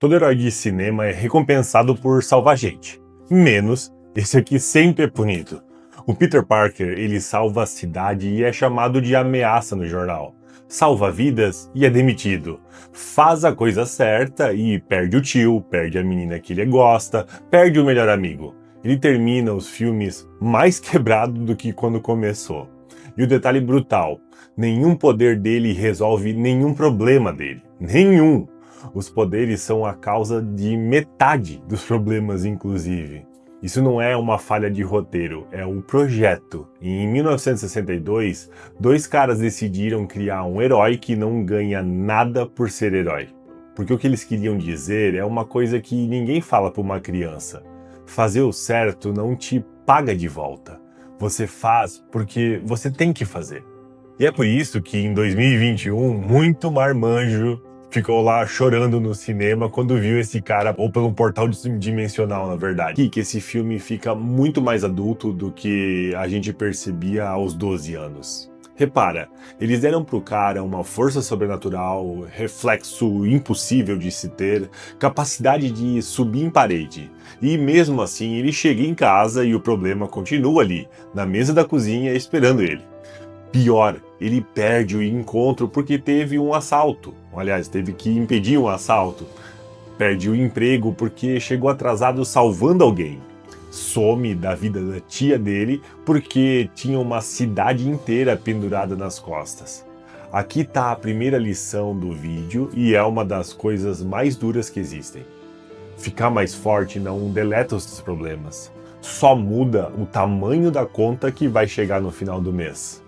Todo herói de cinema é recompensado por salvar gente. Menos esse aqui sempre é punido. O Peter Parker, ele salva a cidade e é chamado de ameaça no jornal. Salva vidas e é demitido. Faz a coisa certa e perde o tio, perde a menina que ele gosta, perde o melhor amigo. Ele termina os filmes mais quebrado do que quando começou. E o detalhe brutal, nenhum poder dele resolve nenhum problema dele. Nenhum! Os poderes são a causa de metade dos problemas, inclusive. Isso não é uma falha de roteiro, é um projeto. E em 1962, dois caras decidiram criar um herói que não ganha nada por ser herói. Porque o que eles queriam dizer é uma coisa que ninguém fala para uma criança. Fazer o certo não te paga de volta. Você faz porque você tem que fazer. E é por isso que em 2021, muito marmanjo ficou lá chorando no cinema quando viu esse cara, ou pelo portal dimensional, na verdade. Que esse filme fica muito mais adulto do que a gente percebia aos 12 anos. Repara, eles deram pro cara uma força sobrenatural, reflexo impossível de se ter, capacidade de subir em parede. E mesmo assim, ele chega em casa e o problema continua ali, na mesa da cozinha, esperando ele. Pior, ele perde o encontro porque teve um assalto. Aliás, teve que impedir um assalto. Perde o emprego porque chegou atrasado salvando alguém. Some da vida da tia dele porque tinha uma cidade inteira pendurada nas costas. Aqui tá a primeira lição do vídeo e é uma das coisas mais duras que existem. Ficar mais forte não deleta os problemas. Só muda o tamanho da conta que vai chegar no final do mês.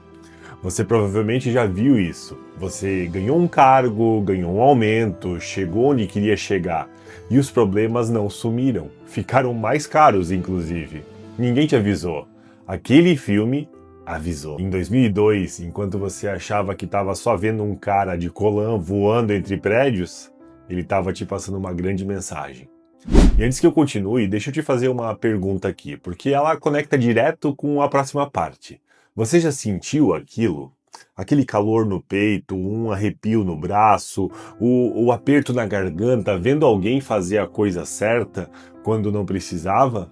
Você provavelmente já viu isso. Você ganhou um cargo, ganhou um aumento, chegou onde queria chegar. E os problemas não sumiram. Ficaram mais caros, inclusive. Ninguém te avisou. Aquele filme avisou. Em 2002, enquanto você achava que estava só vendo um cara de colã voando entre prédios, ele estava te passando uma grande mensagem. E antes que eu continue, deixa eu te fazer uma pergunta aqui, porque ela conecta direto com a próxima parte. Você já sentiu aquilo? Aquele calor no peito, um arrepio no braço, o aperto na garganta, vendo alguém fazer a coisa certa quando não precisava?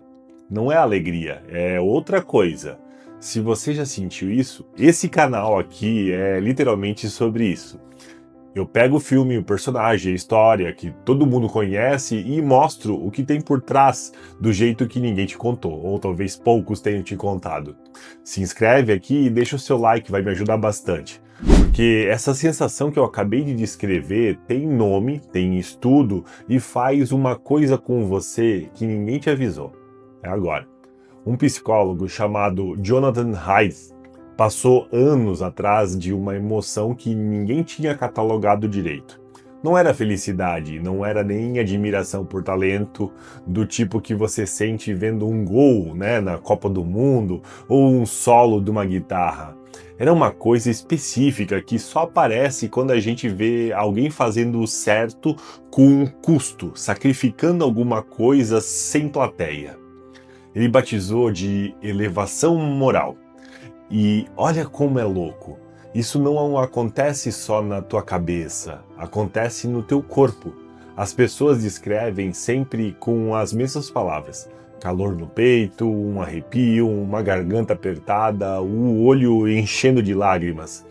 Não é alegria, é outra coisa. Se você já sentiu isso, esse canal aqui é literalmente sobre isso. Eu pego o filme, o personagem, a história que todo mundo conhece e mostro o que tem por trás do jeito que ninguém te contou, ou talvez poucos tenham te contado. Se inscreve aqui e deixa o seu like, vai me ajudar bastante. Porque essa sensação que eu acabei de descrever tem nome, tem estudo e faz uma coisa com você que ninguém te avisou. É agora. Um psicólogo chamado Jonathan Haidt passou anos atrás de uma emoção que ninguém tinha catalogado direito. Não era felicidade, não era nem admiração por talento, do tipo que você sente vendo um gol, na Copa do Mundo, ou um solo de uma guitarra. Era uma coisa específica que só aparece quando a gente vê alguém fazendo o certo com um custo, sacrificando alguma coisa sem plateia. Ele batizou de elevação moral. E olha como é louco. Isso não acontece só na tua cabeça, acontece no teu corpo. As pessoas descrevem sempre com as mesmas palavras. Calor no peito, um arrepio, uma garganta apertada, o olho enchendo de lágrimas.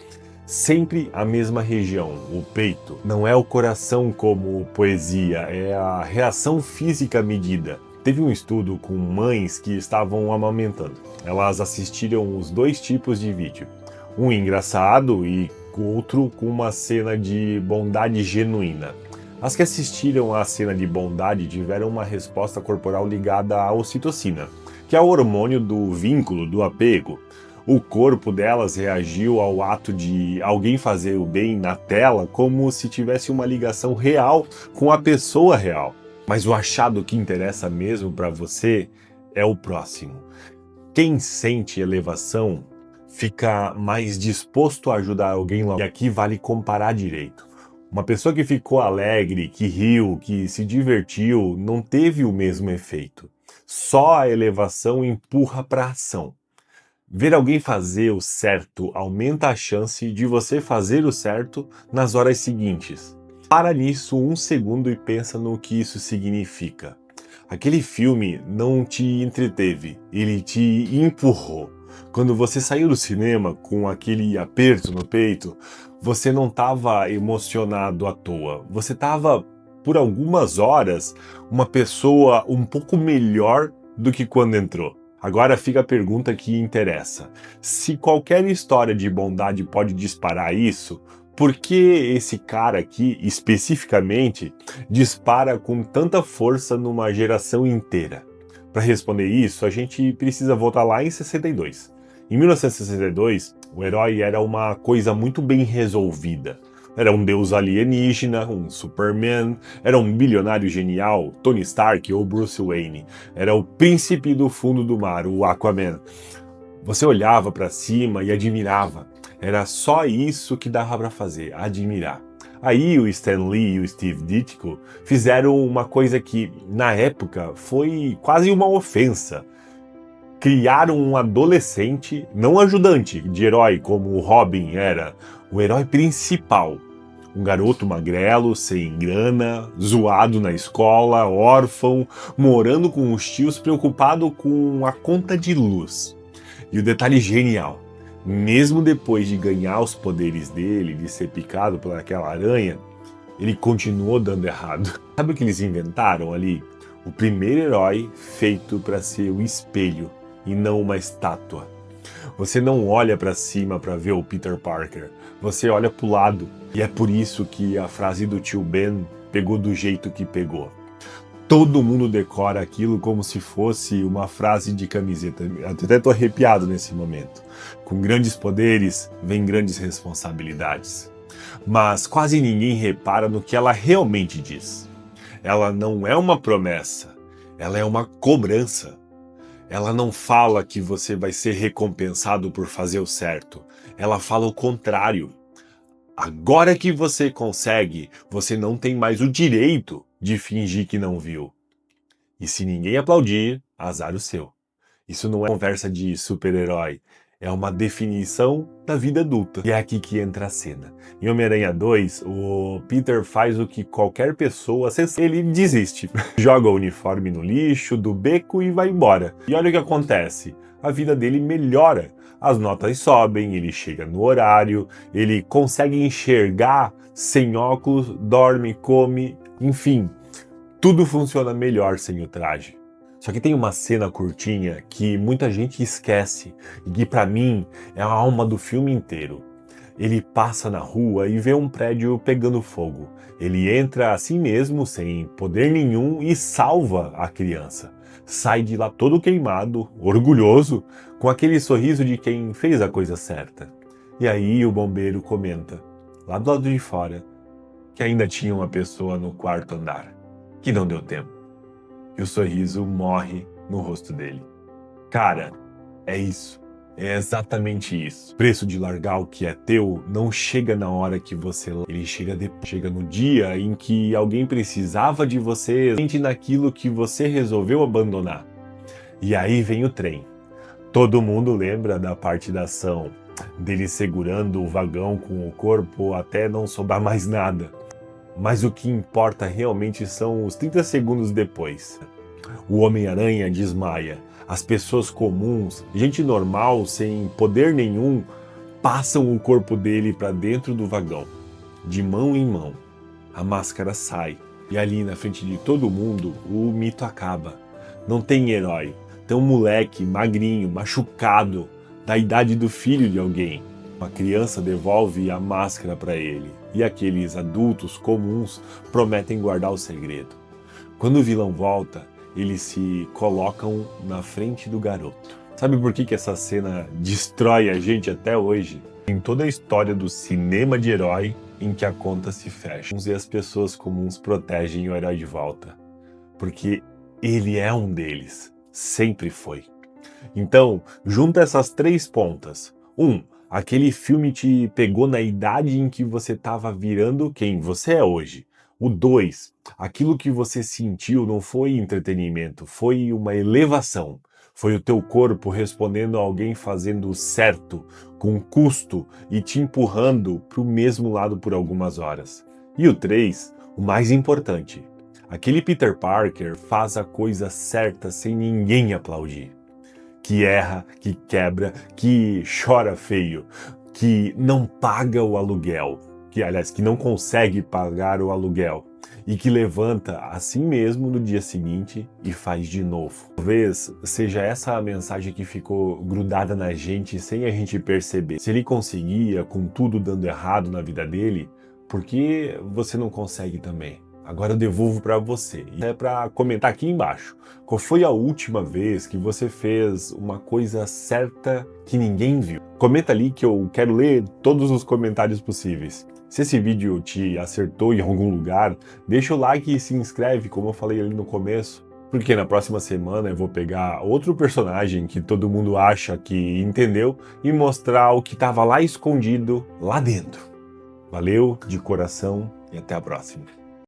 Sempre a mesma região, o peito. Não é o coração como poesia, é a reação física medida. Teve um estudo com mães que estavam amamentando. Elas assistiram os dois tipos de vídeo. Um engraçado e outro com uma cena de bondade genuína. As que assistiram à cena de bondade tiveram uma resposta corporal ligada à ocitocina, que é o hormônio do vínculo, do apego. O corpo delas reagiu ao ato de alguém fazer o bem na tela como se tivesse uma ligação real com a pessoa real. Mas o achado que interessa mesmo para você é o próximo. Quem sente elevação fica mais disposto a ajudar alguém lá. E aqui vale comparar direito. Uma pessoa que ficou alegre, que riu, que se divertiu, não teve o mesmo efeito. Só a elevação empurra para a ação. Ver alguém fazer o certo aumenta a chance de você fazer o certo nas horas seguintes. Para nisso um segundo e pensa no que isso significa. Aquele filme não te entreteve, ele te empurrou. Quando você saiu do cinema com aquele aperto no peito, você não estava emocionado à toa. Você estava, por algumas horas, uma pessoa um pouco melhor do que quando entrou. Agora fica a pergunta que interessa. Se qualquer história de bondade pode disparar isso, por que esse cara aqui, especificamente, dispara com tanta força numa geração inteira? Para responder isso, a gente precisa voltar lá em 62. Em 1962, o herói era uma coisa muito bem resolvida. Era um deus alienígena, um Superman, era um bilionário genial, Tony Stark ou Bruce Wayne. Era o príncipe do fundo do mar, o Aquaman. Você olhava para cima e admirava. Era só isso que dava para fazer, admirar. Aí o Stan Lee e o Steve Ditko fizeram uma coisa que, na época, foi quase uma ofensa. Criaram um adolescente, não ajudante de herói como o Robin era, o herói principal. Um garoto magrelo, sem grana, zoado na escola, órfão, morando com os tios, preocupado com a conta de luz. E o detalhe genial, mesmo depois de ganhar os poderes dele, de ser picado por aquela aranha, ele continuou dando errado. Sabe o que eles inventaram ali? O primeiro herói feito para ser o espelho e não uma estátua. Você não olha para cima para ver o Peter Parker, você olha para o lado. E é por isso que a frase do tio Ben pegou do jeito que pegou. Todo mundo decora aquilo como se fosse uma frase de camiseta. Até estou arrepiado nesse momento. Com grandes poderes, vem grandes responsabilidades. Mas quase ninguém repara no que ela realmente diz. Ela não é uma promessa, ela é uma cobrança. Ela não fala que você vai ser recompensado por fazer o certo. Ela fala o contrário. Agora que você consegue, você não tem mais o direito de fingir que não viu. E se ninguém aplaudir, azar o seu. Isso não é conversa de super-herói, é uma definição da vida adulta. E é aqui que entra a cena. Em Homem-Aranha 2, o Peter faz o que qualquer pessoa, ele desiste. Joga o uniforme no lixo, do beco e vai embora. E olha o que acontece, a vida dele melhora. As notas sobem, ele chega no horário, ele consegue enxergar sem óculos, dorme, come, enfim, tudo funciona melhor sem o traje. Só que tem uma cena curtinha que muita gente esquece e que pra mim é a alma do filme inteiro. Ele passa na rua e vê um prédio pegando fogo. Ele entra assim mesmo, sem poder nenhum, e salva a criança. Sai de lá todo queimado, orgulhoso, com aquele sorriso de quem fez a coisa certa. E aí o bombeiro comenta, lá do lado de fora, que ainda tinha uma pessoa no quarto andar, que não deu tempo. E o sorriso morre no rosto dele. Cara, é isso. É exatamente isso. O preço de largar o que é teu não chega na hora que você... Ele chega depois. Chega no dia em que alguém precisava de você, naquilo que você resolveu abandonar. E aí vem o trem. Todo mundo lembra da parte da ação, dele segurando o vagão com o corpo até não sobrar mais nada. Mas o que importa realmente são os 30 segundos depois. O Homem-Aranha desmaia. As pessoas comuns, gente normal, sem poder nenhum, passam o corpo dele para dentro do vagão, de mão em mão. A máscara sai. E ali na frente de todo mundo, o mito acaba. Não tem herói. Tem um moleque magrinho, machucado, da idade do filho de alguém. Uma criança devolve a máscara para ele. E aqueles adultos comuns prometem guardar o segredo. Quando o vilão volta, eles se colocam na frente do garoto. Sabe por que essa cena destrói a gente até hoje? Em toda a história do cinema de herói em que a conta se fecha. E as pessoas comuns protegem o herói de volta. Porque ele é um deles. Sempre foi. Então, junta essas três pontas. Aquele filme te pegou na idade em que você estava virando quem você é hoje. O 2, aquilo que você sentiu não foi entretenimento, foi uma elevação. Foi o teu corpo respondendo a alguém fazendo o certo, com custo e te empurrando para o mesmo lado por algumas horas. E o 3, o mais importante. Aquele Peter Parker faz a coisa certa sem ninguém aplaudir. Que erra, que quebra, que chora feio, que não paga o aluguel, que não consegue pagar o aluguel e que levanta assim mesmo no dia seguinte e faz de novo. Talvez seja essa a mensagem que ficou grudada na gente sem a gente perceber. Se ele conseguia, com tudo dando errado na vida dele, por que você não consegue também? Agora eu devolvo para você. E é para comentar aqui embaixo. Qual foi a última vez que você fez uma coisa certa que ninguém viu? Comenta ali que eu quero ler todos os comentários possíveis. Se esse vídeo te acertou em algum lugar, deixa o like e se inscreve, como eu falei ali no começo. Porque na próxima semana eu vou pegar outro personagem que todo mundo acha que entendeu e mostrar o que estava lá escondido lá dentro. Valeu, de coração, e até a próxima.